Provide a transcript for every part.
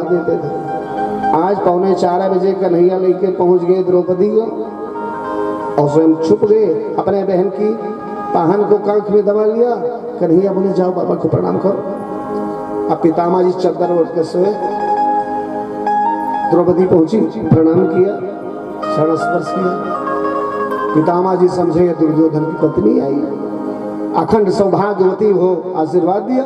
बढ़ा देते थे। आज 3:45 कन्हैया लेके पहुंच गए द्रौपदी को और स्वयं छुप गए, अपने बहन की पाहन को कांख में दबा लिया। कन्हैया बोले जाओ बाबा को प्रणाम करो। अब पितामह जी चद्दर उठ के सोए, द्रौपदी पहुंची, प्रणाम किया, क्षण स्पर्श किया। पितामह जी समझे दुर्योधन की पत्नी आई, अखंड सौभाग्यवती हो, आशीर्वाद दिया।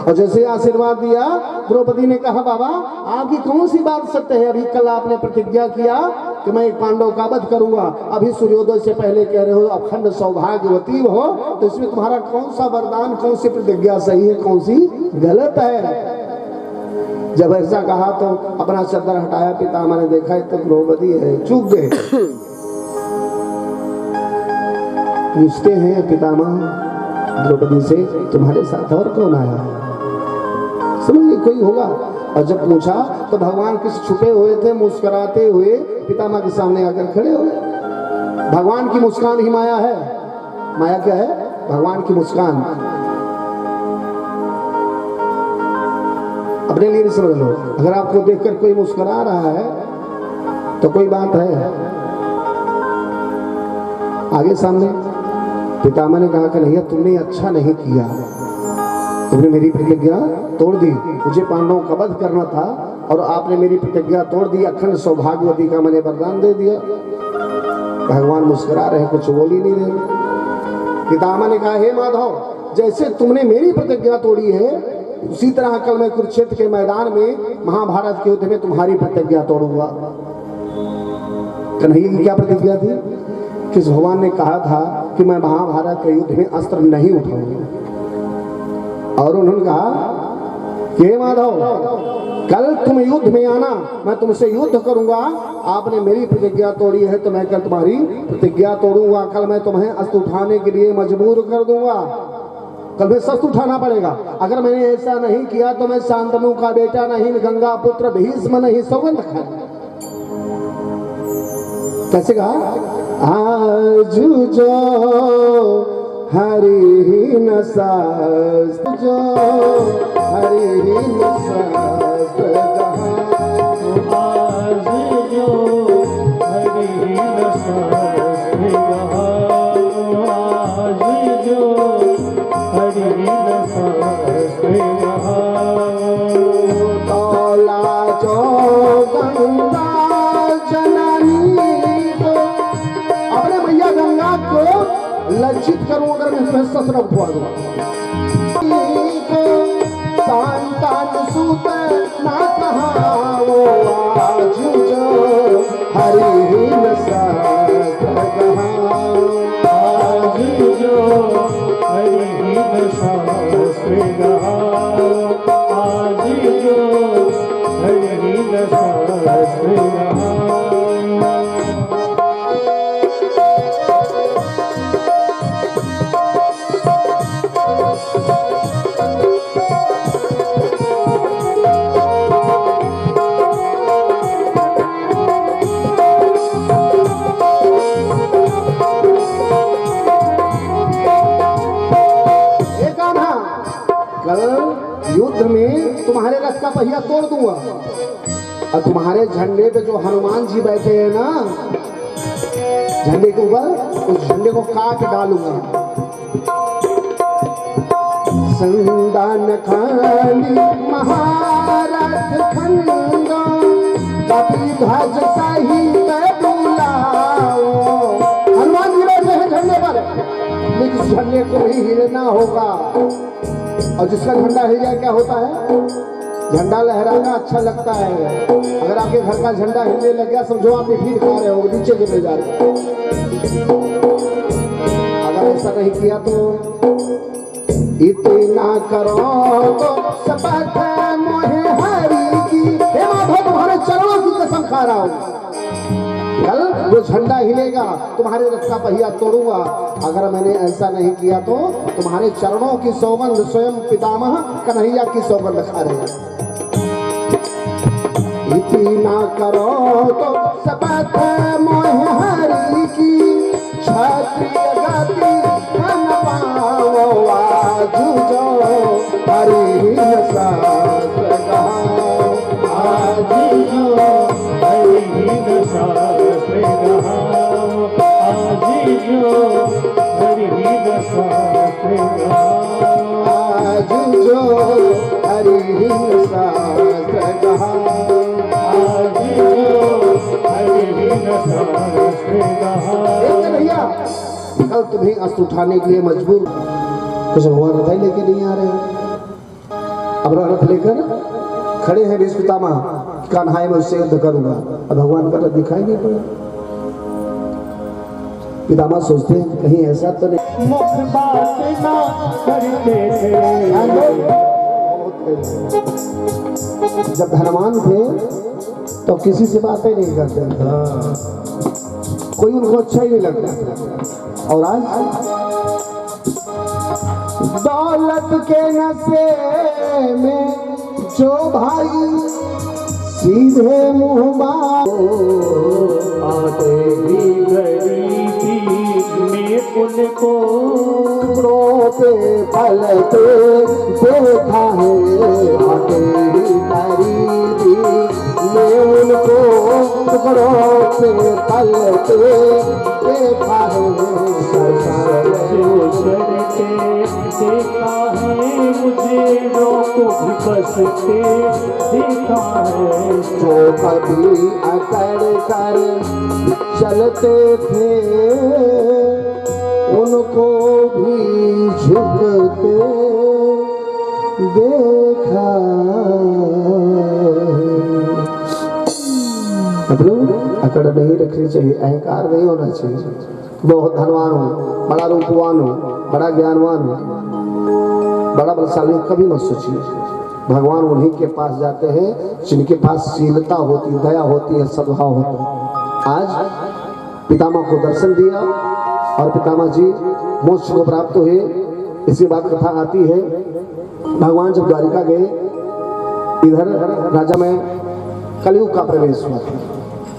और जैसे आशीर्वाद दिया, द्रौपदी ने कहा बाबा आपकी कौन सी बात सत्य है? अभी कल आपने प्रतिज्ञा किया कि मैं एक पांडव का वध करूंगा, अभी सूर्योदय से पहले कह रहे हो अखंड सौभाग्यवती हो, तो इसमें तुम्हारा कौन सा वरदान, कौन सी प्रतिज्ञा सही है, कौन सी गलत है? जब ऐसा कहा तो अपना चद्दर हटाया, पितामह ने देखा तो द्रौपदी है, चूक गए। पूछते हैं पितामह द्रौपदी से तुम्हारे साथ और कौन आया है? समझिए कोई होगा। और जब पूछा तो भगवान किस छुपे हुए थे, मुस्कुराते हुए पितामह के सामने आकर खड़े हो गए। भगवान की मुस्कान ही माया है। माया क्या है? भगवान की मुस्कान। अपने लिए भी समझ लो, अगर आपको देखकर कोई मुस्कुरा रहा है तो कोई बात है आगे सामने। पितामह ने कहा कि नहीं तुमने अच्छा नहीं किया, तुमने मेरी प्रतिज्ञा तोड़ दी। मुझे पांडवों का वध करना था और आपने मेरी प्रतिज्ञा तोड़ दी, अखंड सौभाग्यवती का मैंने वरदान दे दिया। भगवान मुस्कुरा रहे, कुछ बोल ही नहीं रहे। पितामह ने कहा हे माधव, जैसे तुमने मेरी प्रतिज्ञा तोड़ी है उसी तरह कल मैं कुरुक्षेत्र के मैदान में महाभारत के युद्ध में तुम्हारी प्रतिज्ञा तोड़ूंगा। कन्हैया की क्या प्रतिज्ञा थी? किस भगवान ने कहा था कि मैं महाभारत के युद्ध में अस्त्र नहीं उठाऊंगा, और उन्होंने कहा कि माधव कल तुम युद्ध में आना, मैं तुमसे युद्ध करूंगा। आपने मेरी प्रतिज्ञा तोड़ी है तो मैं कल तुम्हारी प्रतिज्ञा तोड़ूंगा। कल मैं तुम्हें अस्त्र उठाने के लिए मजबूर कर दूंगा, कल मैं शस्त्र उठाना पड़ेगा। अगर मैंने ऐसा नहीं किया तो मैं शांतनु का बेटा नहीं, गंगा पुत्र भीष्म नहीं, सौगंध खा। कैसे कहा? आज जो हरि न शास्त्र, जो हरि न शास्त्र कहा, आज जो हरि न शास्त्र कहा, आज जो हरि न शास्त्र कहा, तौला जो गंगा लज्जित करूं अगर मैं तुम्हें शस्त्र उठवा दूंगा। शांतान सूत ना कहा वो आज जो हरि न शास्त्र कहा, आज जो हरि न शास्त्र कहा, आज जो हरि न शास्त्र कहा। युद्ध में तुम्हारे रथ का पहिया तोड़ दूंगा और तुम्हारे झंडे पे जो हनुमान जी बैठे हैं ना, झंडे के ऊपर, उस झंडे को काट डालूंगा। संदान खाली महारथ खंडा, कपि ध्वज सहित बुलाओ। हनुमान जी बैठे हैं झंडे पर, लेकिन इस झंडे को भी हिलना होगा। और जिसका झंडा हिल जाए क्या होता है? झंडा लहराना अच्छा लगता है। अगर आपके घर का झंडा हिलने लग गया समझो आप भीड़ खा रहे हो, नीचे गिरने जा रहे हो। अगर ऐसा नहीं किया तो इतना करो तो शपथ मोहे हरि की, हे माधव तुम्हारे चरणों की कसम खा रहा हूं, कल वो झंडा हिलेगा, तुम्हारे रथ का पहिया तोड़ूंगा। अगर मैंने ऐसा नहीं किया तो तुम्हारे चरणों की सौगंध स्वयं पितामह कन्हैया की सौगंध खा रहे हैं। इतना करो तो शपथ मोह हरि की, क्षत्रिय गति न पाओ आज जो हरि न शास्त्र कहा, कल तुम्हें अस्त्र उठाने के लिए मजबूर। कुछ भगवान रथ लेके नहीं आ रहे हैं। अब रथ लेकर खड़े हैं भीष्म पितामह, कान्हाई मैं उससे युद्ध करूंगा। अब भगवान का रथ दिखाई नहीं पड़ा। पितामह सोचते हैं कहीं ऐसा तो नहीं। मुख बात ना करते थे। जब धनवान थे तो किसी से बातें नहीं करते थे, कोई उनको अच्छा ही नहीं लगता। और आज दौलत के नशे में जो भाई सीधे मुंह आते भी गरीबी में उनको टुकड़ों पे पलते देखा है। आते भी गरीबी में उनको टुकड़ों पे पलते देखा है। देखा है मुझे रोक भी बसते देखा है। जो कभी अकड़ कर चलते थे उनको भी झुकते देखा। मतलब अकड़ नहीं रखनी चाहिए, अहंकार नहीं होना चाहिए। बहुत धनवान हो, बड़ा रूपवान हो, बड़ा ज्ञानवान हो, बड़ा बलशाली, कभी मत सोचिए। भगवान उन्हीं के पास जाते हैं जिनके पास शीलता होती, दया होती है, सद्भाव होता है। आज पितामह को दर्शन दिया और पितामह जी मोक्ष को प्राप्त हुए। इसी बात कथा आती है, भगवान जब द्वारिका गए, इधर राजा में कलयुग का प्रवेश हुआ था।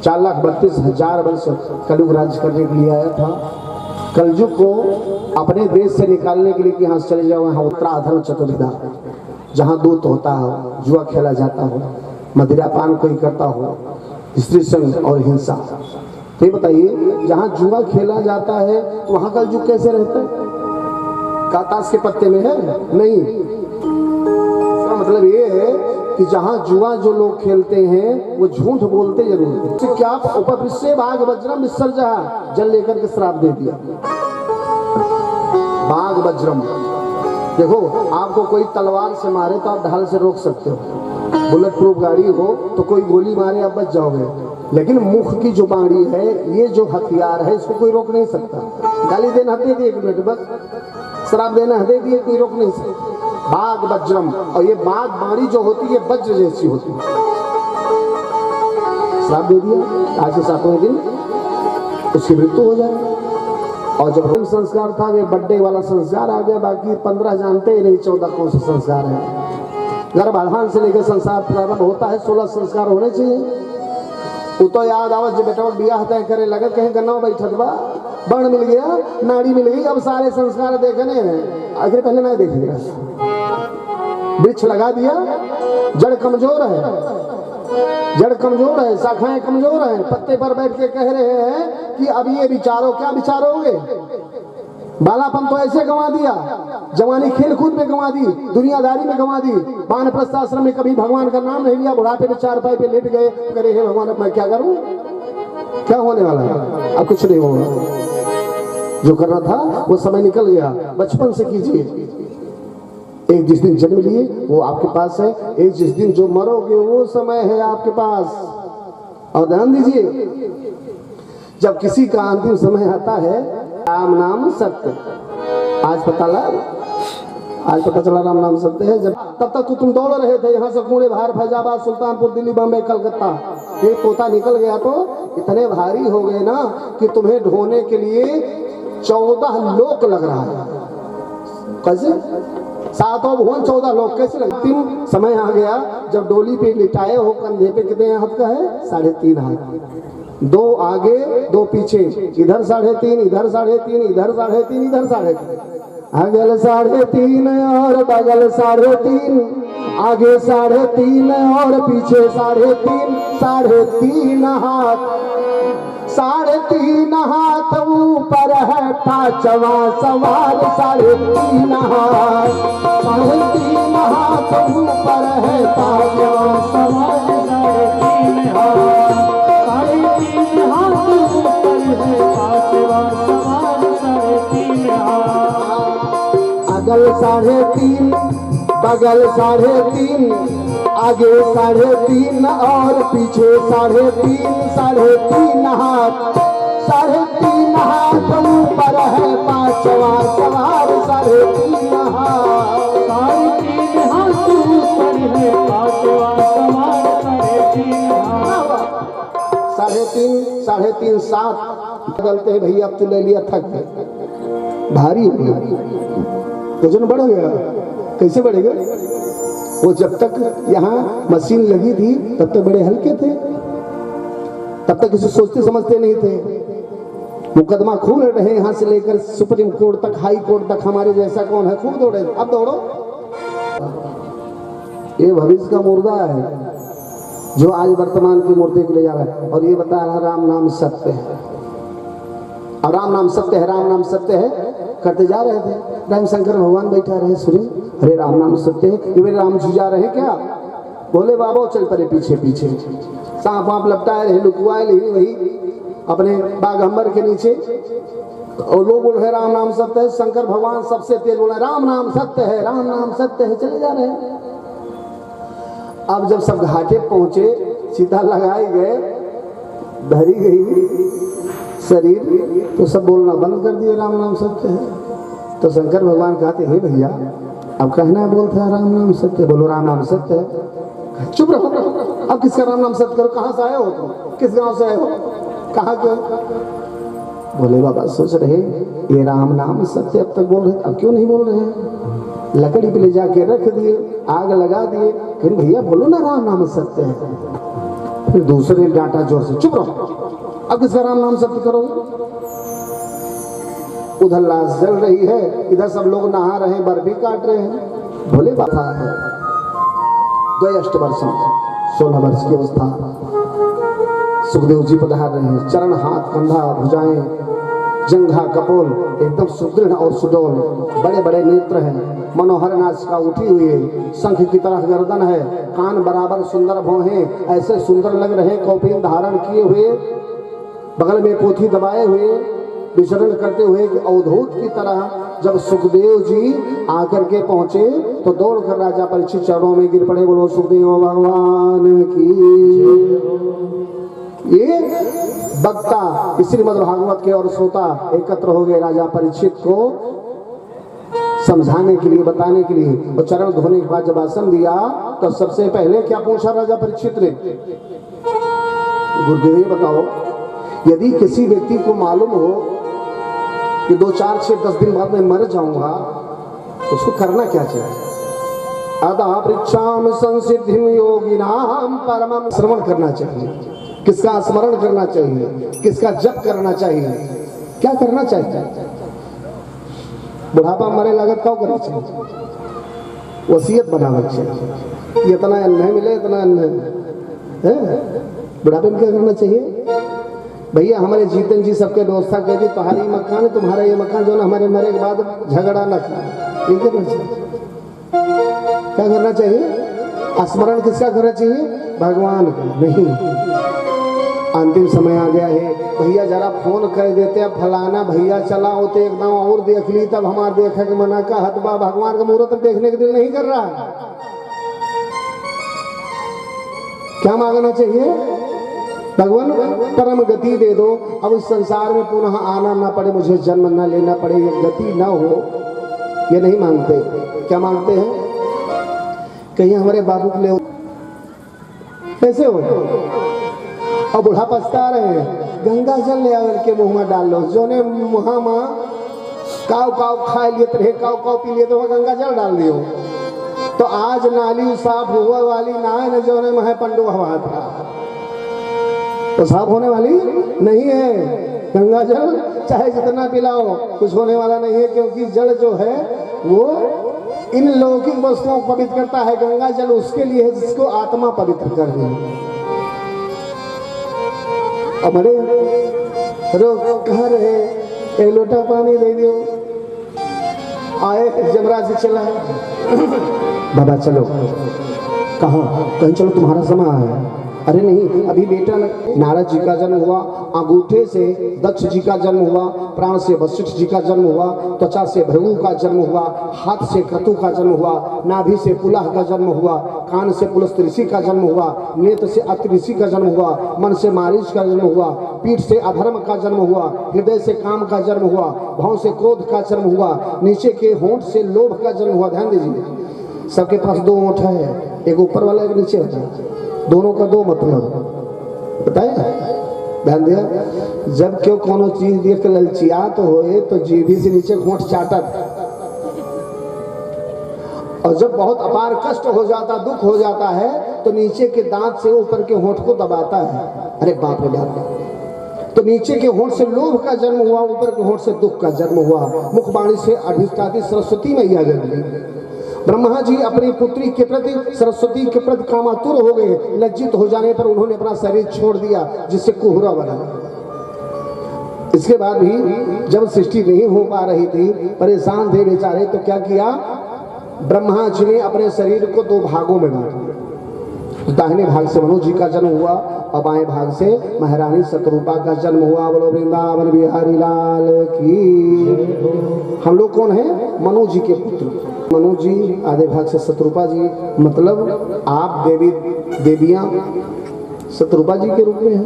4,32,000 वर्ष कलयुग राज्य करने के लिए आया था। कलयुग को अपने देश से निकालने के लिए कि यहाँ से चले जाओ, यहाँ उत्तराधर्म चतुर्विधा, जहाँ दूत होता हो, जुआ खेला जाता हो, मदिरापान कोई करता हो, स्त्री संग और हिंसा। तो ये बताइए, जहाँ जुआ खेला जाता है तो वहाँ कलयुग कैसे रहता है? कातास के पत्ते में है? नहीं। इसका मतलब ये है कि जहाँ जुआ जो लोग खेलते हैं वो झूठ बोलते जरूर। तो क्या उपविश्य बाघ वज्रम विसर्जहा, जल लेकर के श्राप दे दिया। बाघ वज्रम, देखो आपको कोई तलवार से मारे तो आप ढाल से रोक सकते हो, बुलेट प्रूफ गाड़ी हो तो कोई गोली मारे आप बच जाओगे। लेकिन मुख की जो बाणी है, ये जो हथियार है, इसको कोई रोक नहीं सकता। गाली देना दे दी 1 मिनट, बस शराब देना दे दिए, कोई रोक नहीं सकता। बाघ वज्रम, और ये बाघ बाणी जो होती है वज्र जैसी होती है। श्राप दे दिया, आज के 7वें दिन उसकी मृत्यु हो जाए। और जब हम संस्कार था, वे बर्थडे वाला संस्कार आ गया, बाकी 15 जानते ही नहीं 14 कौन सा संस्कार है। गर्भाधान से लेकर संस्कार प्रारंभ होता है, 16 संस्कार होने चाहिए। वो तो याद आवत जब बेटा बियाह तय करे लगे, कहीं गन्ना बैठत बा, बण मिल गया, नाड़ी मिल गई, अब सारे संस्कार देखने हैं। आखिर पहले नहीं देखेगा। वृक्ष लगा दिया, जड़ कमजोर है, जड़ कमजोर है, शाखाएं कमजोर है, पत्ते पर बैठ के कह रहे हैं कि अब ये विचारो, क्या विचारोगे? बालापन तो ऐसे गंवा दिया, जवानी खेल कूद में गंवा दी, दुनियादारी में गंवा दी। वानप्रस्थ आश्रम में कभी भगवान का नाम नहीं लिया, बुढ़ापे में चारपाई पे लेट गए, करे हे भगवान अब मैं क्या करूं? क्या होने वाला है? अब कुछ नहीं होगा। जो करना था वो समय निकल गया, बचपन से कीजिए। एक जिस दिन जन्म लिए वो आपके पास है, एक जिस दिन जो मरोगे वो समय है आपके पास। और ध्यान दीजिए, जब किसी का अंतिम समय आता है, राम नाम सत्य, आज पता चला राम नाम सत्य है। जब तब तक तो तुम दौड़ रहे थे यहाँ से पुणे, बाहर, फैजाबाद, सुल्तानपुर, दिल्ली, बम्बई, कलकत्ता। ये तोता निकल गया तो इतने भारी हो गए ना कि तुम्हें ढोने के लिए 14 लोक लग रहा है। कैसे? 7 भुवन 14 लोग कैसे लगे? 3 समय आ गया जब डोली पे लिटाए हो, कंधे पे कितने हाथ का है? 3.5 हाथ, 2 आगे 2 पीछे, इधर 3.5, इधर 3.5, इधर 3.5, इधर 3.5, अगल 3.5 और बगल 3.5, आगे 3.5 और पीछे 3.5, 3.5 हाथ, 3.5 हाथ ऊपर है पांचवा सवार, 3.5 हाथ, 3.5 हाथ ऊपर है पांचवा सवार, 3.5 हाथ, 3.5 हाथ ऊपर है पांचवा सवार, बगल 3.5, आगे 3.5 और पीछे 3.5 हाथ, 3.5 हाथ ऊपर है पांचवा सवार, 3.5 हाथ, 3.5 हाथ ऊपर है पांचवा सवार, 3.5 हाथ। 3.5 3.5 7 बदलते हैं भैया। अब तो ले लिया, थक गए, भारी हो गया, वजन बढ़ गया। कैसे बढ़ेगा? वो जब तक यहाँ मशीन लगी थी तब तक बड़े हल्के थे, तब तक किसी सोचते समझते नहीं थे। मुकदमा खूब लड़ रहे, यहाँ से लेकर सुप्रीम कोर्ट तक, हाई कोर्ट तक, हमारे जैसा कौन है, खूब दौड़े। अब दौड़ो, ये भविष्य का मुर्दा है जो आज वर्तमान की मूर्ति को ले जा रहा है और ये बता रहा राम नाम सत्य है, और राम नाम सत्य है, राम नाम सत्य है करते जा रहे थे। राम शंकर भगवान बैठा रहे, सुने, अरे राम नाम सत्य है, ये मेरे राम जी जा रहे क्या? बोले बाबा चल पड़े पीछे पीछे, सांप वाप लपटाए रहे, लुकुआए रहे वही अपने बागंबर के नीचे, और लोग बोल रहे राम नाम सत्य है। शंकर भगवान सबसे तेज बोला राम नाम सत्य है, राम नाम सत्य है, चले जा रहे हैं। अब जब सब घाटे पहुंचे, सीधा लगाए गए, धरी गई शरीर, तो सब बोलना बंद कर दिए राम नाम सत्य है। तो शंकर भगवान कहते हे भैया अब कहना बोलता है राम नाम सत्य, बोलो राम नाम सत्य है। चुप रहो, अब किसका राम नाम सत्य करो? कहाँ से आए हो तुम? किस गांव से आए हो? कहाँ के? बोले बाबा सोच रहे ये राम नाम सत्य अब तक बोल रहे, अब क्यों नहीं बोल रहे हैं? लकड़ी पे ले जाके रख दिए, आग लगा दिए, फिर भैया बोलो ना राम नाम सत्य है। फिर दूसरे डांटा जोर से, चुप रहो, अब किसका राम नाम सत्य करोगे? उधर लाश जल रही है, इधर सब लोग नहा रहे हैं, बर्फी काट रहे हैं। भोले बाबा है 2 वर्ष 16 वर्ष की अवस्था, सुखदेव जी पधार रहे हैं, चरण हाथ कंधा भुजाएं जंघा कपोल एकदम सुदृढ़ और सुडौल, बड़े बड़े नेत्र हैं, मनोहर नासिका उठी हुई है, शंख की तरह गर्दन है, कान बराबर सुंदर भौहें ऐसे सुंदर लग रहे, कौपीन धारण किए हुए, बगल में पोथी दबाए हुए विचरण करते हुए कि अवधूत की तरह। जब सुखदेव जी आकर के पहुंचे तो दौड़कर राजा परीक्षित चरणों में गिर पड़े, बोलो सुखदेव भगवान की। ये वक्ता श्रीमद् भागवत के और श्रोता एकत्र हो गए राजा परीक्षित को समझाने के लिए, बताने के लिए। और चरण धोने के बाद जब आसन दिया तो सबसे पहले क्या पूछा राजा परीक्षित ने? गुरुदेव ये बताओ, यदि किसी व्यक्ति को मालूम हो कि 2 4 6 10 दिन बाद मैं मर जाऊंगा तो उसको करना क्या चाहिए? अदा परीक्षाम संसिद्धिम योगिनाम परमम, श्रवण करना चाहिए। किसका स्मरण करना चाहिए? किसका जप करना चाहिए? क्या करना चाहिए? बुढ़ापा मरे लागत क्या करना चाहिए? वसीयत बनाना चाहिए, इतना अन्न मिले, इतना अन्न है। बुढ़ापे में क्या करना चाहिए? भैया हमारे जीतन जी सबके व्यवस्था कह दी, तुम्हारी मकान तुम्हारा ये मकान जो ना हमारे मरे के बाद झगड़ा न करे, ये करना चाहिए। क्या करना चाहिए? स्मरण किसका करना चाहिए? भगवान का नहीं। अंतिम समय आ गया है, भैया जरा फोन कर देते हैं फलाना भैया चला होते एकदम और देख ली, तब हमारे देखा कि मना का हतबा भगवान का मुहूर्त देखने के दिल नहीं कर रहा। क्या मांगना चाहिए? भगवान परम गति दे दो, अब इस संसार में पुनः आना ना पड़े, मुझे जन्म ना लेना पड़े, ये गति ना हो, ये नहीं मांगते। क्या मांगते हैं? कहीं हमारे बाबू के लिए कैसे हो, और बूढ़ा पछता रहे हैं, गंगा जल ले आकर के मुंह में डाल लो, जो ने मुहा माँ काव काव खा लिए थे, काव काव पी लिए तो वहाँ गंगा जल डाल दियो। तो आज नाली साफ हुआ वाली ना है, न जो ने मह पंडु हवा था, तो साफ होने वाली नहीं है। गंगा जल चाहे जितना पिलाओ कुछ होने वाला नहीं है, क्योंकि जल जो है वो इन लौकिक वस्तुओं को पवित्र करता है। गंगा जल उसके लिए है जिसको आत्मा पवित्र कर दे। अब बड़े रोक कहाँ रहे, एक लोटा पानी दे दियो। आए जमराज से चला बाबा चलो, कहाँ? कहीं चलो, तुम्हारा समय है। अरे नहीं, अभी बेटा नारद जी का जन्म हुआ, अंगूठे से दक्ष जी का जन्म हुआ, प्राण से वशिष्ठ जी का जन्म हुआ, त्वचा से भृगु का जन्म हुआ, हाथ से क्रतु का जन्म हुआ, नाभि से पुलह का जन्म हुआ, कान से पुलस्त्य ऋषि का जन्म हुआ, नेत्र से अत्रि ऋषि का जन्म हुआ, मन से मारीच का जन्म हुआ, पीठ से अधर्म का जन्म हुआ, हृदय से काम का जन्म हुआ, भाव से क्रोध का जन्म हुआ, नीचे के होंठ से लोभ का जन्म हुआ। ध्यान दीजिए, सबके पास दो होंठ है, एक ऊपर वाला एक नीचे वाला, दोनों का दो मतलब बताए। ध्यान दिया, जब क्यों कोनो चीज देख ललचिया तो होए तो जीभी से नीचे होंठ चाटत, और जब बहुत अपार कष्ट हो जाता, दुख हो जाता है तो नीचे के दांत से ऊपर के होंठ को दबाता है। अरे बाप रे बाप, तो नीचे के होंठ से लोभ का जन्म हुआ, ऊपर के होंठ से दुख का जन्म हुआ। मुखवाणी से अधिष्ठाती सरस्वती मैया जन्मी। ब्रह्मा जी अपनी पुत्री के प्रति, सरस्वती के प्रति कामातुर हो गए। लज्जित हो जाने पर उन्होंने अपना शरीर छोड़ दिया, जिससे कोहरा बना। इसके बाद भी जब सृष्टि नहीं हो पा रही थी, परेशान थे बेचारे, तो क्या किया, ब्रह्मा जी ने अपने शरीर को दो भागों में बांट दिया। दाहिने भाग से मनु जी का जन्म हुआ और बाएं भाग से महारानी शतरूपा का जन्म हुआ। बोलो वृंदावन बिहारी लाल की। हम लोग कौन है? मनु जी के पुत्र। मनु जी आधे भाग से शतरूपा जी, मतलब आप देवियां शतरूपा जी के रूप में हैं,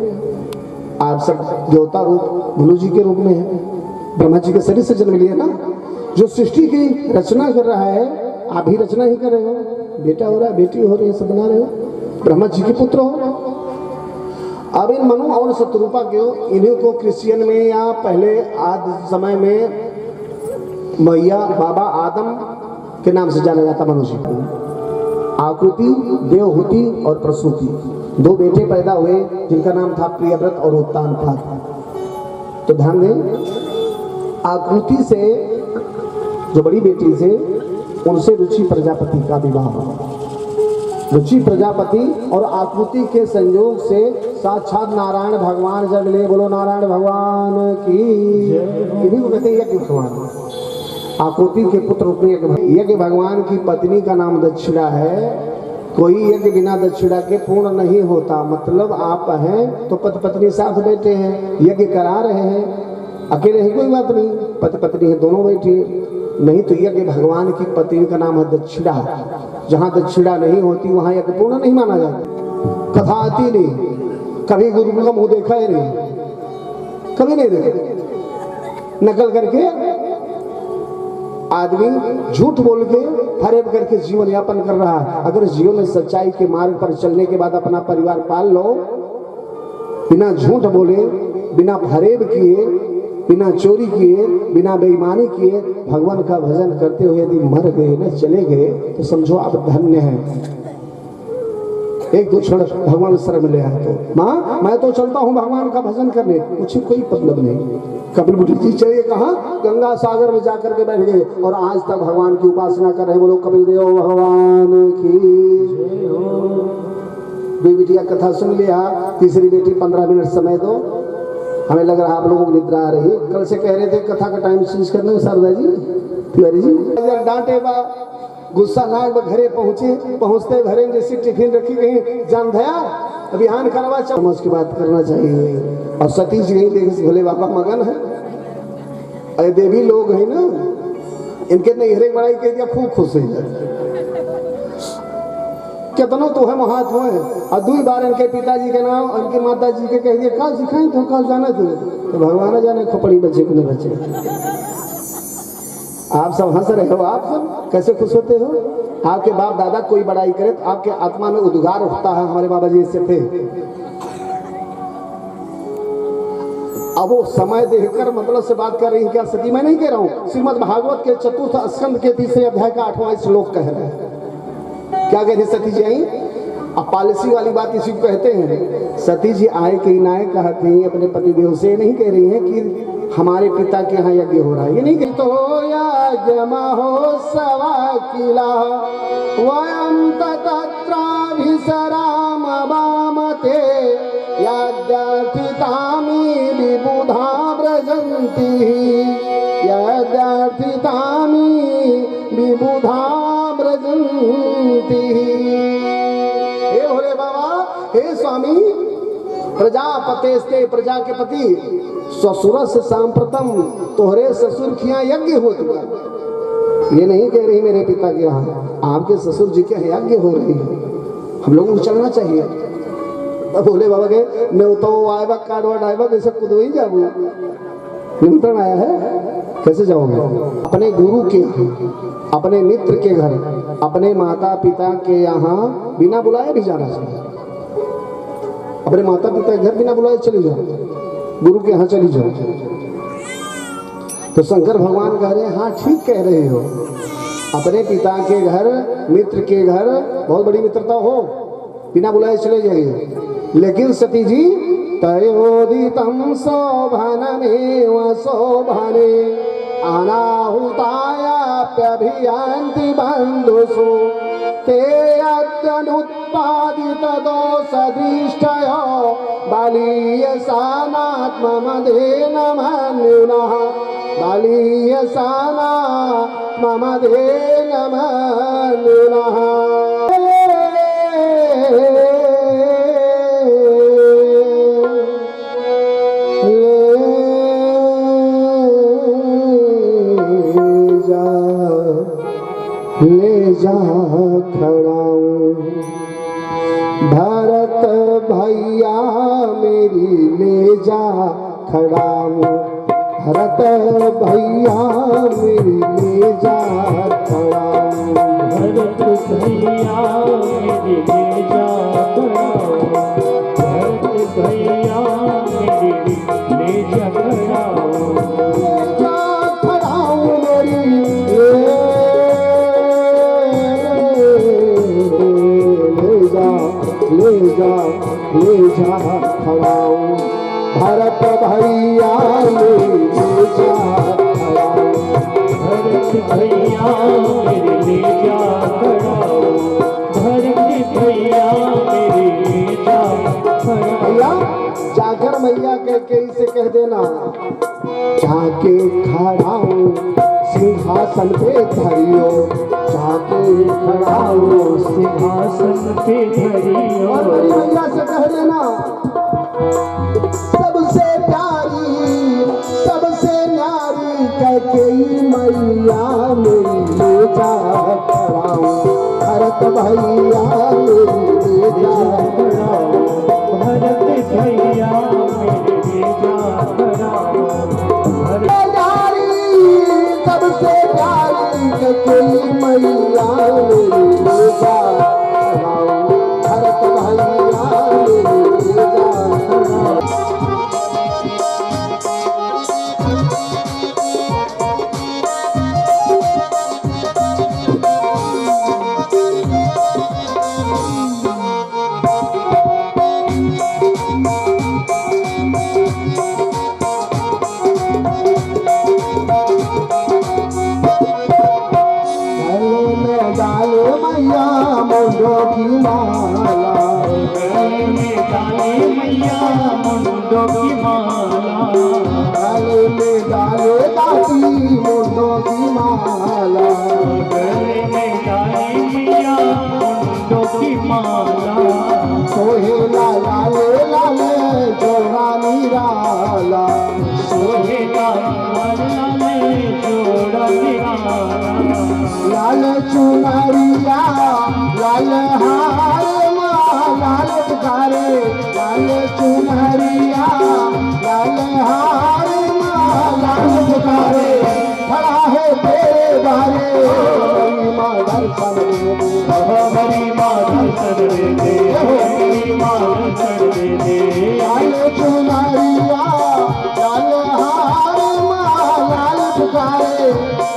आप सब देवता रूप मनु जी के रूप में हैं। ब्रह्मा जी के शरीर से जन्म लिया ना। जो सृष्टि की रचना कर रहा है, आप ही रचना ही कर रहे हो, बेटा हो रहा है, बेटी हो रही है, सब बना रहे हो, ब्रह्मा जी के पुत्र हो। अब इन मनु और शतरूपा के, इन्हीं को क्रिश्चियन में या पहले आदि समय में मैया बाबा आदम के नाम से जाना जाता। मनु जी आकृति, देवहूति और प्रसूति, दो बेटे पैदा हुए जिनका नाम था प्रियव्रत और उत्तानपाद। तो ध्यान दें, आकृति से जो बड़ी बेटी से, उनसे रुचि प्रजापति का विवाह हुआ। रुचि प्रजापति और आकृति के संयोग से साक्षात नारायण भगवान जन्म ले। बोलो नारायण भगवान की। इन्हीं को कहते हैं यज्ञ भगवान। आकृति के पुत्र रूप में यज्ञ भगवान की पत्नी का नाम दक्षिणा है। कोई यज्ञ बिना दक्षिणा के पूर्ण नहीं होता। मतलब आप हैं तो पति पत्नी साथ बैठे हैं, यज्ञ करा रहे हैं, अकेले ही कोई बात नहीं, पति पत्नी है दोनों बैठिए। नहीं तो यज्ञ भगवान की पत्नी का नाम है दक्षिणा। जहाँ दक्षिणा नहीं होती वहाँ यज्ञ पूर्ण नहीं माना जाता। कथा आती नहीं, कभी गुरु का मुंह देखा ही नहीं, कभी नहीं देखा। नकल करके आदमी झूठ बोल के फरेब करके जीवन यापन कर रहा है। अगर जीवन में सच्चाई के मार्ग पर चलने के बाद अपना परिवार पाल लो, बिना झूठ बोले, बिना फरेब किए, बिना चोरी किए, बिना बेईमानी किए, भगवान का भजन करते हुए यदि मर गए न चले गए तो समझो आप धन्य हैं। एक दो क्षण भगवान शरण मिले हैं तो माँ मैं तो चलता हूँ भगवान का भजन करने, मुझे कोई मतलब नहीं। कपिल मुनि जी चले कहाँ? गंगा सागर में जाकर के बैठ गए और आज तक भगवान की उपासना कर रहे। बोलो कपिल देव भगवान की। दो बेटिया कथा सुन लिया, तीसरी बेटी 15 मिनट समय दो। हमें लग रहा है आप लोगों को निद्रा आ रही। कल से कह रहे थे कथा का टाइम चेंज करने में, शारदा जी तिवारी जी डांटे बा, गुस्सा नाग घरे पहुंचते घरे जैसी टिफिन रखी गई, जान धया अभियान करवा समझ की बात करना चाहिए। और सतीश यही देख भोले बाबा मगन है। अरे देवी लोग है ना, इनके नहरे बड़ाई कह दिया खूब खुश है। कितनों तो है महात्मा है। और 2 बार इनके पिताजी के नाम, उनकी माता जी के कह दिए कल सिखाई तो कल जाने तो भगवान जाने खोपड़ी बच्चे को नहीं बचे। आप सब हंस रहे हो, आप सब कैसे खुश होते हो? आपके बाप दादा कोई बड़ाई करे तो आपके आत्मा में उद्गार उठता है, हमारे बाबा जी ऐसे थे। अब वो समय देखकर मतलब से बात कर रही है क्या सती? मैं नहीं कह रहा हूँ, श्रीमद् भागवत के 4th स्कंद के 3रे अध्याय का 8वां श्लोक कह रहे हैं। क्या कह रहे सती जी आई? अब पॉलिसी वाली बात इसी को कहते हैं। सती जी आए कहीं ना आए कहती अपने पतिदेव से, नहीं कह रही है कि हमारे पिता के यहाँ यज्ञ हो रहा है, ये नहीं कहते हो यज्ञ महोत्सवा किला वयं तत्राभिसराम वामते यद्यर्थितामि विबुधा व्रजन्ति यद्यर्थितामि विबुधा व्रजन्ति। हे भोले बाबा हे स्वामी प्रजापतेस्ते प्रजा के पति ससुर से सांप्रतम तोहरे ससुर किया यज्ञ हो चुका। ये नहीं कह रही मेरे पिता के यहाँ, आपके ससुर जी के यज्ञ हो रही है, हम लोगों को चलना चाहिए। तब बोले बाबा के मैं तो आएगा कार्ड वार्ड आएगा कैसे खुद ही जाऊँ, निमंत्रण आया है कैसे जाओगे? अपने गुरु के अपने मित्र के घर अपने माता पिता के यहाँ बिना बुलाए भी जाना चाहिए। अपने माता पिता के घर बिना बुलाए चली जाओ, गुरु के यहाँ चली जाओ। तो शंकर भगवान कह रहे हैं हाँ ठीक कह रहे हो, अपने पिता के घर मित्र के घर बहुत बड़ी मित्रता हो, बिना बुलाए चले जाइए। लेकिन सती जी तयोदितम शोभनमेव शोभने अनाहुतायाप्यभियान्ति बन्धुषु ते अत्यनुत्पादित दोषदृष्टयो बलीयसानात्ममदेन मन्युनः बलीयसानात्ममदेन मन्युनः। ले जा खड़ाऊं भरत भैया मेरी, ले जा खड़ाऊं भरत भैया मेरी, ले जा खड़ाऊं भरत भैया मेरी ले जा खड़ाऊं, भरत भैया मेरी ले जा खड़ाऊं, जा खड़ाऊं मेरी ले जा खड़ाऊं भरत भैया मेरी, ले जा खड़ाऊं भरत भैया मेरी ले जा खड़ाऊं, भरत भैया मेरी ले जा खड़ाऊं। भैया जाकर मैया कह के इसे कह देना जाके खड़ाऊं सिंहासन पे धरियो, जाके खड़ाऊं सिंहासन पे धरियो। और बड़ी मैया से कह देना सबसे प्यारी सबसे न्यारी कैकेयी मैया मेरी, ले जा खड़ाऊं भरत भैया मेरी, ले जा खड़ाऊं भरत भैया मेरी ले जा खड़ाऊं, भरत सबसे प्यारी कैकेयी मैया मेरी, ले जा खड़ाऊं भरत भैया मेरी, ले जा खड़ाऊं। मुंडों की माला गले में डाले मैया मुंडों की माला, गले में डाले दादी मुंडों की माला, गले में डाले मैया मुंडों की माला, सोहे लाले लाले जोड़ा निराला, सोहे लाले जोड़ा निराला, लाल चुनरिया लाल हार लाल पुकारे, लाल चुनरिया लाल हार लाल पुकारे, खड़ा है तेरे बारे माँ दर्शन हरी माँ दर्शन दे दे, हरी माँ दर्शन दे दे। लाल चुनरिया लाल हार लाल पुकारे,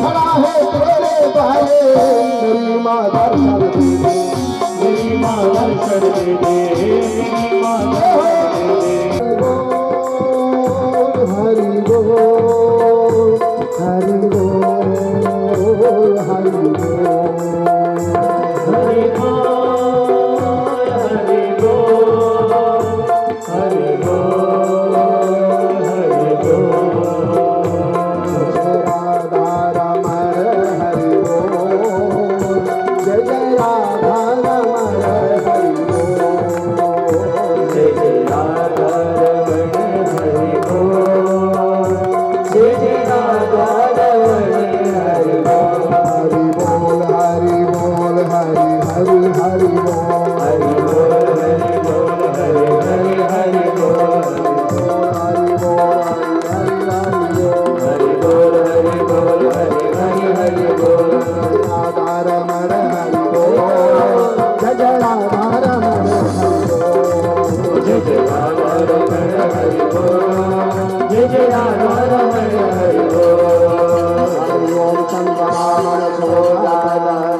खड़ा है तेरे बारे मेरी माँ दर्शन दे दे, मेरी माँ दर्शन दे दे, मेरी माँ दर्शन दे दे। हरि बोल हरि बोल हरि बोल हरि बोल हरि बोल हरि बोल हरि बोल। जय राधा रमण हरि बोल, जय जय राधा रमण हरि बोल। रमण हरि बोल, जय जय राधा रमण हरि बोल। हरि ओम चंद्रमाण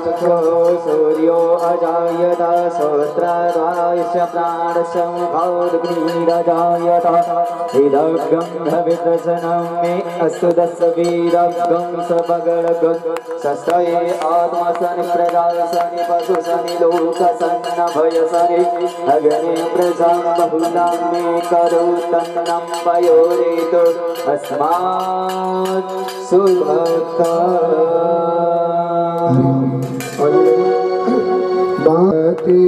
चक्षो सूर्यो अजायत श्रोत्ररायस्य प्राणस्य मुखोदग्निरजायत हृदगन्धविदर्शनं मे अस्तु दशवीरगं सबगणगं शस्त्रये आत्मसनि प्रजासनि पशुसनि लोकसन्न भयसनि अग्ने प्रजां बहुलां मे करो तन्नं पयोरेतु अस्मात् सुभक्ता। बाती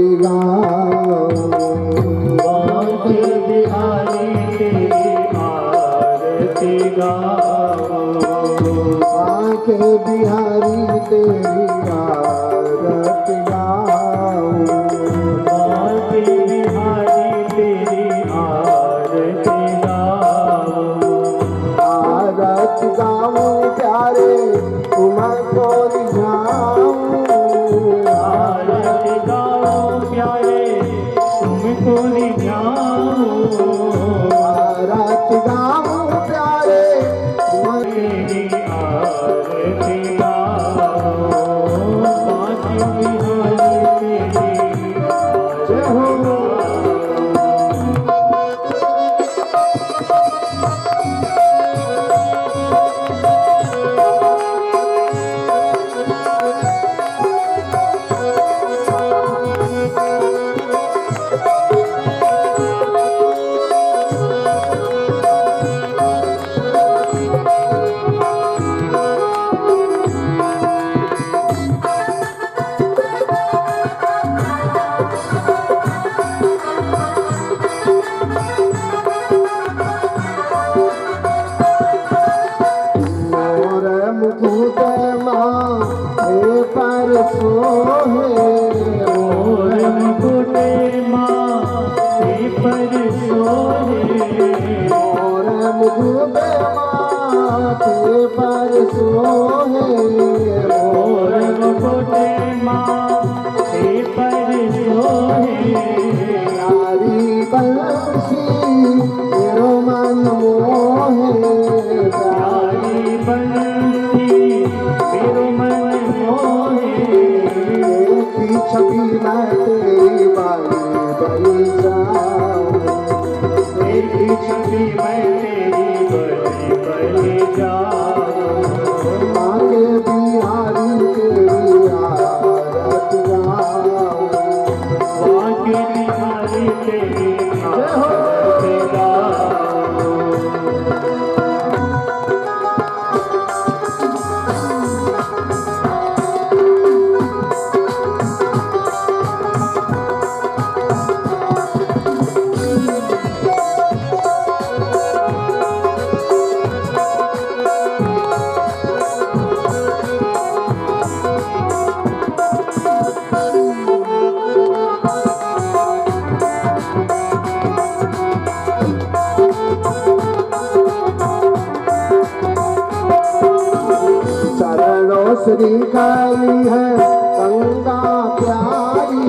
बांके बिहारी तेरी आरती गाओ, बांके बिहारी तेरी आरती गाओ, बांके बिहारी तेरी आरती गाओ, आरती गाओ प्यारे तुमको रिझाऊं, आरती गाओ प्यारे तुमको रिझाऊं, आरती गाओ प्यारे तेरी आरती गाओ, बांके बिहारी तेरी जय हो। मोर मुकुट माथे पर सोहे, मोर मुकुट माथे पर सोहे, मोर मुकुट माथे पर सोहे, मोर मुकुट माथे पर सोहे, प्यारी बंसी मेरो मन मोहे, प्यारी बंसी मेरो मन मोहे, देखी छवि मैं तेरी बाई बनी जाऊं, देखी छवि मैं तेरी बलि बलि जाऊं, आगे बिहारी तेरी आरती गाऊं, बांके बिहारी तेरी आरती गाऊं। चरणों श्री काली है गंगा प्यारी,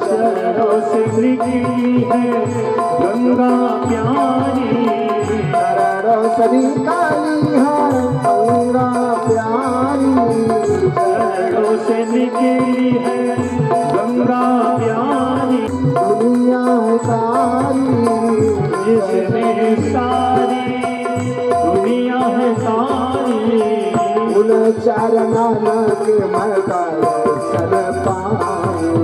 चरणों से निकली है गंगा प्यारी, चरणों श्री काली है गंगा प्यारी, चरणों से निकली है गंगा प्यारी, दुनिया सारी जिसमें सारी दुनिया है सारी, उन चरणों के मैं दर्शन पाऊं,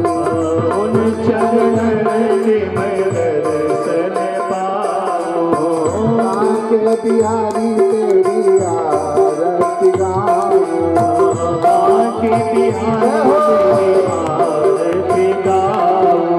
उन चरणों के मैं दर्शन पाऊं, आके बिहारी तेरी आरती गाऊं, बांके बिहारी तेरी आरती गाऊं।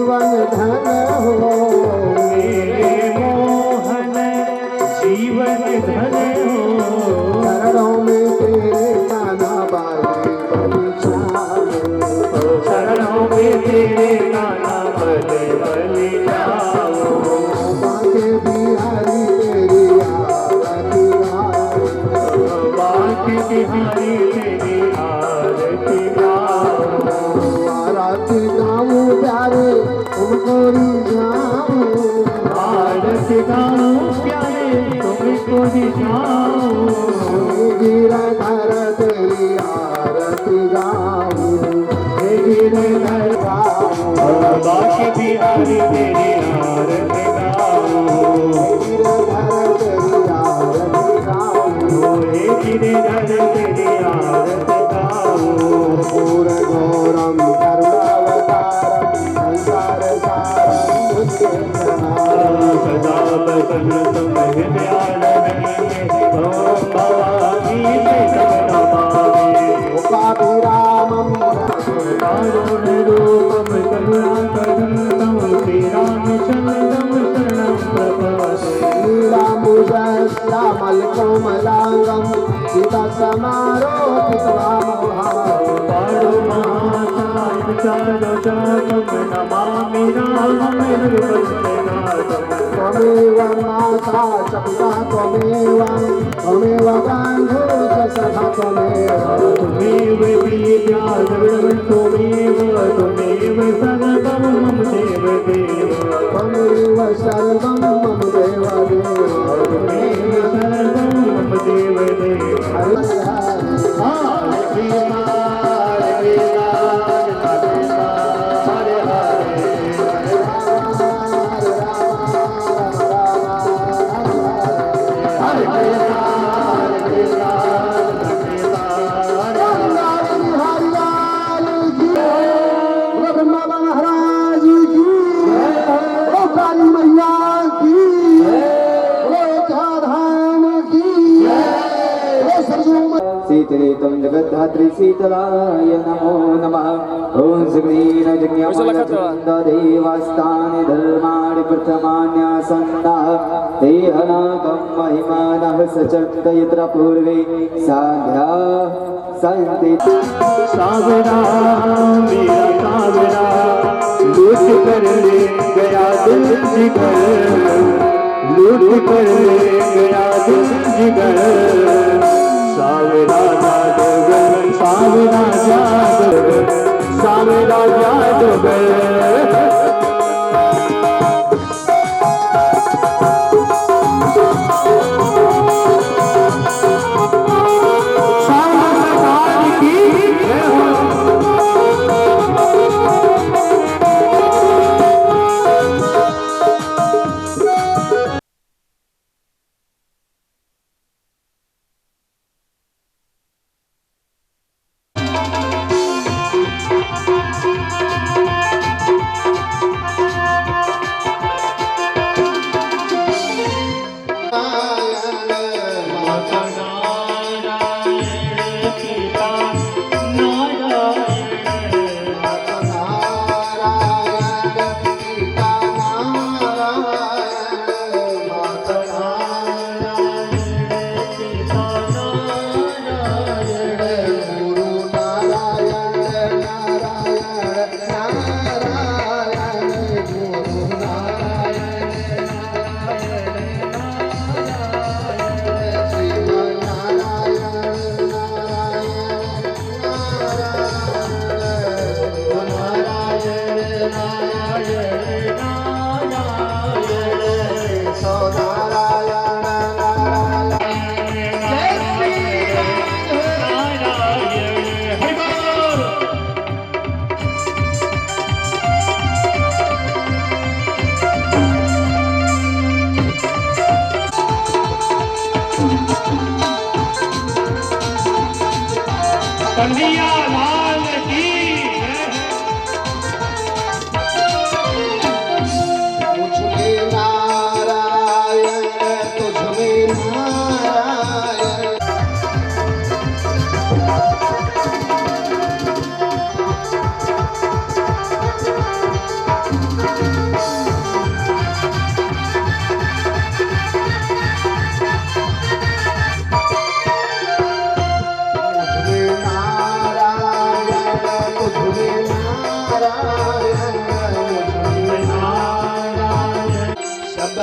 जीवन धन हो मेरे मोहन जीवन धन हो चरणों में तेरे काना बाले बलि शरणों में तेरे नाना बले बलि जाओ बाके बिहारी तेरी आरती गाओ बाकी बिहारी तेरी आरती गाओ आरती गाऊं प्यारे तुमको रिझाऊं आरती गाओ प्यारे तुमको दिखाओ गिरधर तेरी आरती गाऊं हे गिरधर गाऊं बाकी बिहारी तेरी आरती गाओ गिरधर तेरी आरती गाऊं हे गिरिधर तेरी आरती गाओ पूर्ण घोरम करुणावतारम संसार सारम मुझे प्रणाम सदा बसंत तुम्हें ओम भवानी नमामि उपाभिरामं कारुण रूपम करुणाकरं श्रीरामचन्द्रं शरणं प्रपद्ये नीलाम्बुजश्यामलकोमलाङ्गं सीतासमारोपितवामभागं पाणो महासायं नमामि रामं निर्वचनार्थम् त्वमेव माता च पिता त्वमेव त्वमेव बन्धुः च सखा त्वमेव त्वमेव विद्या द्रविणं त्वमेव सर्वं मम देव देव त्वमेव सर्वं मम देव त्वमेव सर्वं मम देव देव हरि ब्रह्मा महाराज की ओ काली मैया की ओ धाम की ओ सरजू शीतले तं जगद्धात्री शीतलाय नमो नमः ॐ देवास्तानि धर्माणि प्रथमान्यासन्नाः ते अनागं महिमानः सचन्त यत्र पूर्वे साध्या सन्ति सावरा मेरा सावरा लूट कर ले गया दिल जिगर लूट कर ले गया दिल जिगर सावरा जादूगर सावरा जादूगर सावरा जादूगर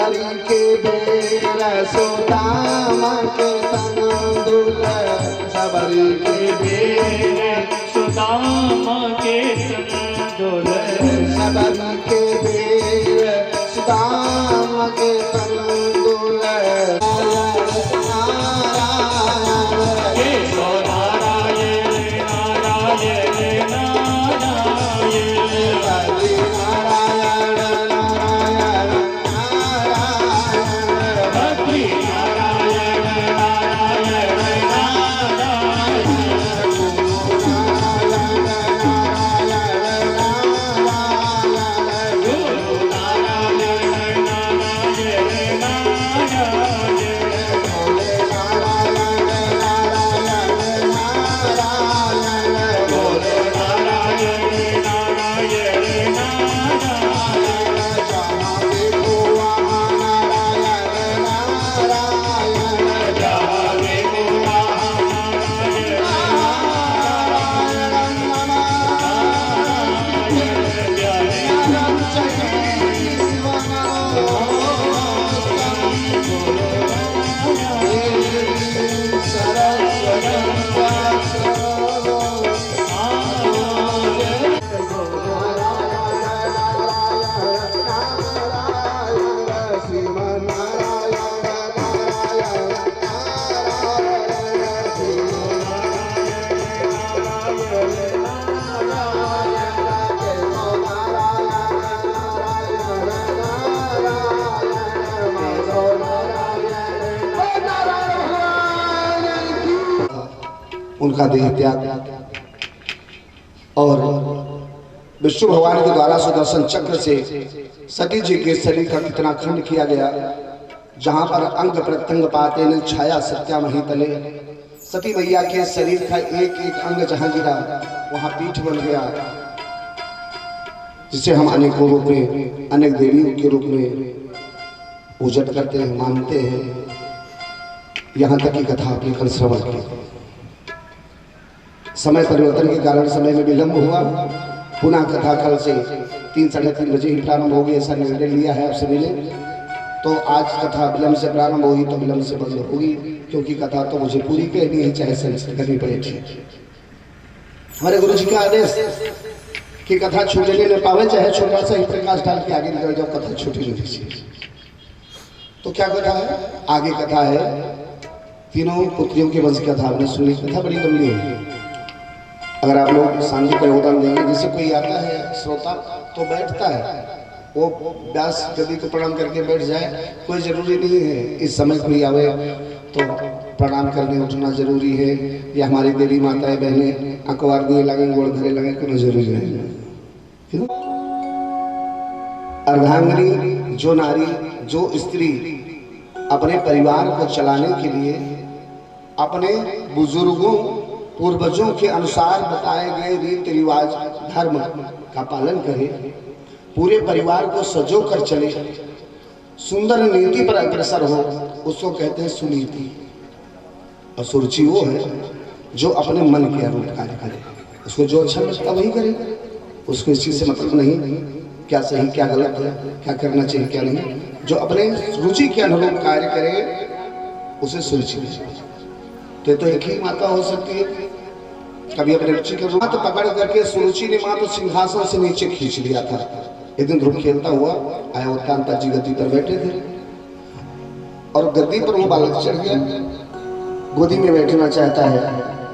सबरी के बेर सुदामा के तंदुल सबरी के बेर सुदामा के तंदुल सबरी के बेर सुदामा के तंदुल उनका देह त्याग और विष्णु भगवान के द्वारा सुदर्शन चक्र से सती जी के शरीर का कितना खंड किया गया, जहां पर अंग प्रत्यंग पाते न छाया सत्यामही तले। सती मैया के शरीर का एक एक अंग जहां गिरा वहां पीठ बन गया, जिसे हम अनेकों रूप में अनेक देवियों के रूप में पूजन करते हैं, मानते हैं। यहाँ तक की कथा अपनी कल श्रवण की। समय परिवर्तन के कारण समय में विलंब हुआ, पुनः कथा कल से 3 साढ़े 3 बजे ही प्रारंभ होगी, ऐसा निर्णय लिया है आपसे मिले। तो आज कथा विलंब से प्रारंभ होगी तो विलंब से बंद होगी, क्योंकि कथा तो मुझे पूरी कहनी है, चाहे संस्कृत करनी पड़ेगी। हमारे गुरु जी का आदेश कि कथा छूटने न पावे, चाहे छोटा सा ही प्रकाश डाल के आगे निकल जाओ, कथा छूटी नहीं चाहिए। तो क्या कथा है? आगे कथा है तीनों पुत्रियों के वंश की कथा। आपने सुनी, कथा बड़ी लंबी है। अगर आप लोग सांझी का योगदान देंगे, जैसे कोई आता है श्रोता तो बैठता है, वो व्यास गद्दी को प्रणाम करके बैठ जाए, कोई जरूरी नहीं है इस समय कोई आवे तो प्रणाम करने उठना जरूरी है। या हमारी देवी माताएं बहनें अखबार दिए लगे, गोड़ धरे लगे, कोई जरूरी नहीं है। क्यों? अर्धांगिनी जो नारी, जो स्त्री अपने परिवार को चलाने के लिए अपने बुजुर्गों पूर्वजों के अनुसार बताए गए रीति रिवाज धर्म का पालन करे, पूरे परिवार को सजो कर चले, सुंदर नीति पर अग्रसर हो, उसको कहते हैं सुनीति। और सुरुचि वो है जो अपने मन के अनुरूप कार्य करे, उसको जो अच्छा लगता वही करे, उसको इस चीज से मतलब नहीं क्या सही क्या गलत है, क्या करना चाहिए क्या नहीं। जो अपने रुचि के अनुरूप कार्य करे उसे सुरुचि। तो एक ही माता हो सकती है। कभी अपने रुचि के हाथ पकड़ करके सुरुचि ने मां तो सिंहासन से नीचे खींच लिया था। एक दिन ध्रुव खेलता हुआ आया, उत्तानपाद जी गद्दी पर बैठे थे और गद्दी पर वो बालक चढ़ गया, गोदी में बैठना चाहता है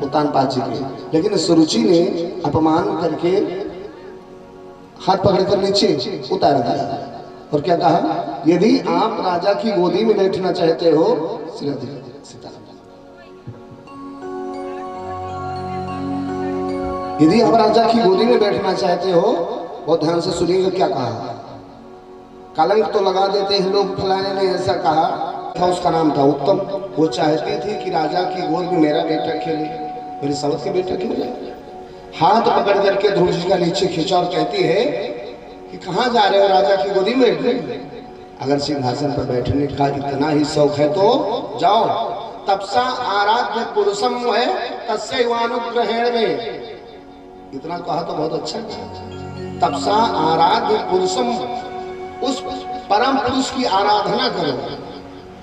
उत्तानपाद जी के, लेकिन सुरुचि ने अपमान करके हाथ पकड़कर नीचे उतार दिया और क्या कहा, यदि आप राजा की गोदी में बैठना चाहते हो यदि आप राजा की गोदी में बैठना चाहते हो, बहुत ध्यान से सुनिएगा क्या कहा। कलंक तो लगा देते हैं लोग, फलाने ने ऐसा कहा था, उसका नाम था उत्तम। वो चाहती थी कि राजा की गोद में मेरा बेटा खेले, मेरे सवत के बेटा खेले। हाथ पकड़ करके ध्रुव जी का नीचे खींचा और कहती है कि कहाँ जा रहे हो, राजा की गोदी में बैठने? अगर सिंहासन पर बैठने का इतना ही शौक है तो जाओ। तपसा आराध्य पुरुषम है तस्य युवानुग्रहेण में, इतना कहा तो बहुत अच्छा कहा। तपसा आराध्य पुरुषम, उस परम पुरुष की आराधना करो,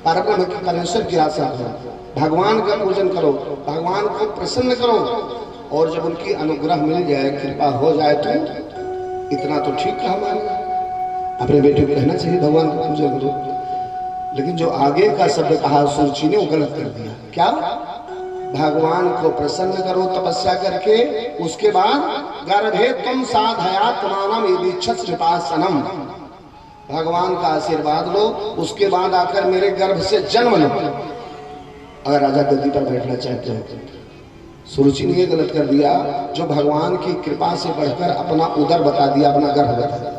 परब्रह्म की परमेश्वर की आशा करो, भगवान का पूजन करो, भगवान को प्रसन्न करो, और जब उनकी अनुग्रह मिल जाए, कृपा हो जाए तो इतना तो ठीक कहा हमारे। अपने बेटे को कहना चाहिए भगवान का पूजन करो, लेकिन जो आगे का शब्द कहा सुरुचि ने वो गलत कर दिया। क्या? भगवान को प्रसन्न करो तपस्या करके, उसके बाद गर्भे तुम साधयात्मानम यदीच्छस कृपासनम, भगवान का आशीर्वाद लो, उसके बाद आकर मेरे गर्भ से जन्म लो अगर राजा गद्दी पर बैठना चाहते हो। सुरुचि ने ये गलत कर दिया, जो भगवान की कृपा से बढ़कर अपना उदर बता दिया, अपना गर्भ बता दिया,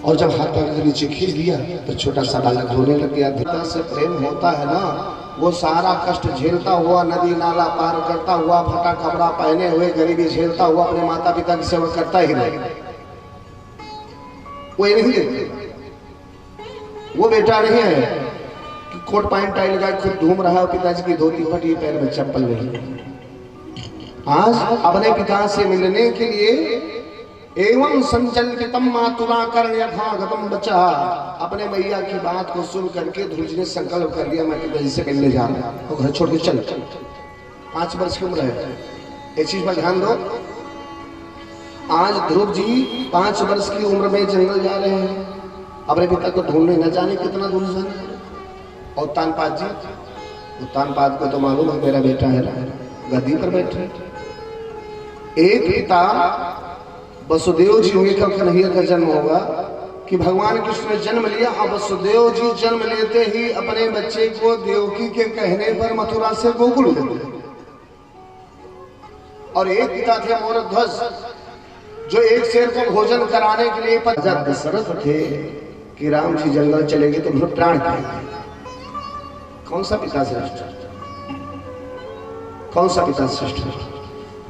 और जब हाथ पकड़ नीचे खींच दिया तो छोटा सा बालक रोने लग गया। पिता से प्रेम होता है ना, वो सारा कष्ट झेलता हुआ, नदी नाला पार करता हुआ, फटा कपड़ा पहने हुए, गरीबी झेलता हुआ अपने माता पिता की सेवा करता ही नहीं। वो ये नहीं देखते, वो बेटा नहीं है कि कोट पैंट टाई लगा खुद घूम रहा है, पिताजी की धोती फटी, पैर में चप्पल नहीं। आज अपने पिता से मिलने के लिए एवं संचलितम मातुला कर्ण यथागतम बचा, अपने मैया की बात को सुन करके ध्रुव जी ने संकल्प कर लिया, मैं पिताजी से मिलने जा रहा हूं, तो घर छोड़ के चल। 5 वर्ष की उम्र है, एक चीज पर ध्यान दो, आज ध्रुव जी 5 वर्ष की उम्र में जंगल जा रहे हैं, अपने पिता को ढूंढने न जाने कितना दूर जाने। और तानपाद जी, तानपाद को तो मालूम है मेरा बेटा है, गद्दी पर बैठे। एक पिता वसुदेव जी हुए, कल कन्हैया का जन्म होगा कि भगवान कृष्ण ने जन्म लिया, और वसुदेव जी जन्म लेते ही अपने बच्चे को देवकी के कहने पर मथुरा से गोकुल ले गए। और एक पिता थे मोरध्वज, जो एक शेर को भोजन कराने के लिए दशरथ थे कि राम जी जंगल चलेंगे तो उन्हें प्राण पाएंगे। कौन सा पिता श्रेष्ठ? कौन सा पिता श्रेष्ठ?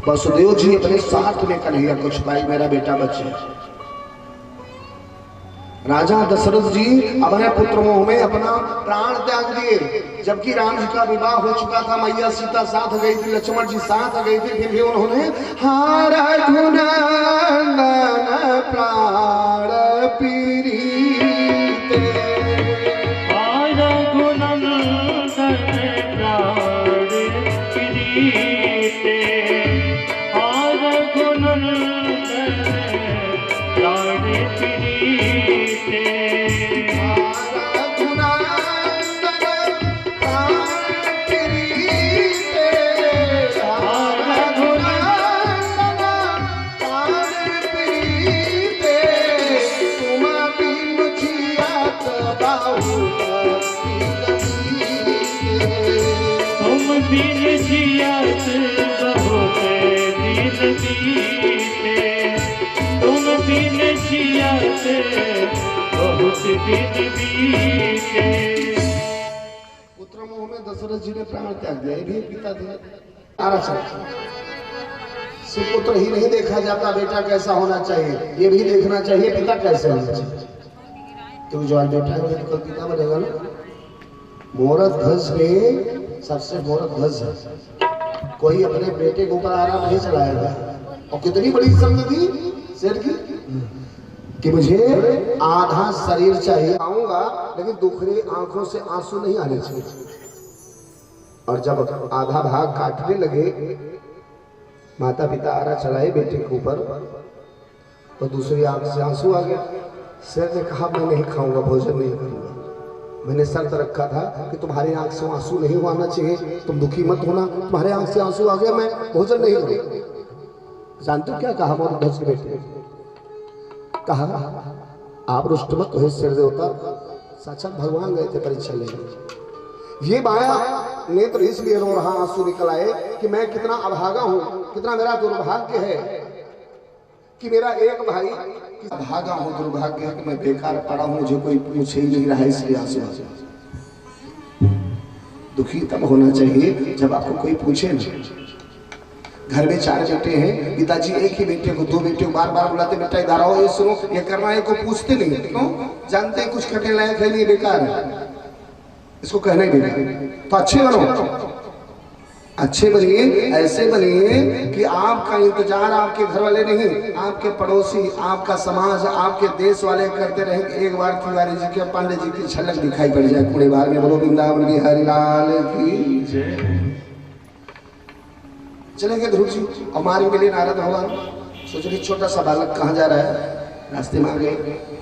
वसुदेव जी अपने स्वार्थ में कन्हैया को छुपाई, मेरा बेटा बच्चे। राजा दशरथ जी अपने पुत्र मोह में अपना प्राण त्याग दिए, जबकि राम जी का विवाह हो चुका था, मैया सीता साथ गई थी, लक्ष्मण जी साथ गई थी, फिर भी उन्होंने प्राण पीरीते, पुत्र मोह में दशरथ जी ने प्राण त्याग दिया, ये भी पिता थे। सिर्फ पुत्र ही नहीं देखा जाता, बेटा कैसा होना चाहिए ये भी देखना चाहिए, पिता कैसे होना चाहिए। क्योंकि जो आज बेटा है वो कल पिता बनेगा ना। मोरध्वज में सबसे मोरध्वज है, कोई अपने बेटे के ऊपर आराम नहीं चलाएगा। और कितनी बड़ी शब्द थी शेर की कि मुझे आधा शरीर चाहिए, आऊंगा लेकिन दूसरी आंखों से आंसू नहीं आने चाहिए। और जब आधा भाग काटने लगे, माता पिता आरा चलाए बेटे के ऊपर, तो दूसरी आंख से आंसू आ गया। शेर ने कहा मैं नहीं खाऊंगा, भोजन नहीं करूंगा। मैंने शर्त रखा था कि तुम्हारी आंख से आंसू नहीं आना चाहिए, तुम दुखी मत होना, तुम्हारे आंख से आंसू आ गया, मैं भोजन नहीं करूंगा। जानते हो क्या कहा मोरध्वज के बेटे? कहा आप रुष्ट मत हो शेर देवता, साक्षात भगवान गए थे परीक्षा लेने। ये बाया नेत्र इसलिए रो रहा, आंसू निकल आए कि मैं कितना अभागा हूं, कितना मेरा दुर्भाग्य है कि मेरा एक भाई अभागा हूं, दुर्भाग्य है कि मैं बेकार पड़ा हूं, मुझे कोई पूछे ही नहीं रहा, इसलिए आंसू आ। दुखी तब होना चाहिए जब आपको कोई पूछे ना। घर में 4 बेटे हैं, पिताजी एक ही बेटे को 2 बेटे को बार बार बुलाते, बेटा इधर आओ, ये सुनो, ये करना है, को पूछते नहीं। क्यों? जानते हैं कुछ करने लायक है नहीं, बेकार है, इसको कहना ही नहीं। तो अच्छे बनो, अच्छे बनिए, ऐसे बनिए कि आपका इंतजार आपके घर वाले नहीं, आपके पड़ोसी, आपका समाज, आपके देश वाले करते रहे। एक बार तिवारी जी के, पांडे जी की झलक दिखाई पड़ जाए पूरे बार में। बोलो वृंदावन की हरिलाल की जय। चले गए ध्रुव जी, हमारे मिले नारद भगवान। सोच रही छोटा सा बालक कहाँ जा रहा है, रास्ते में आ गए।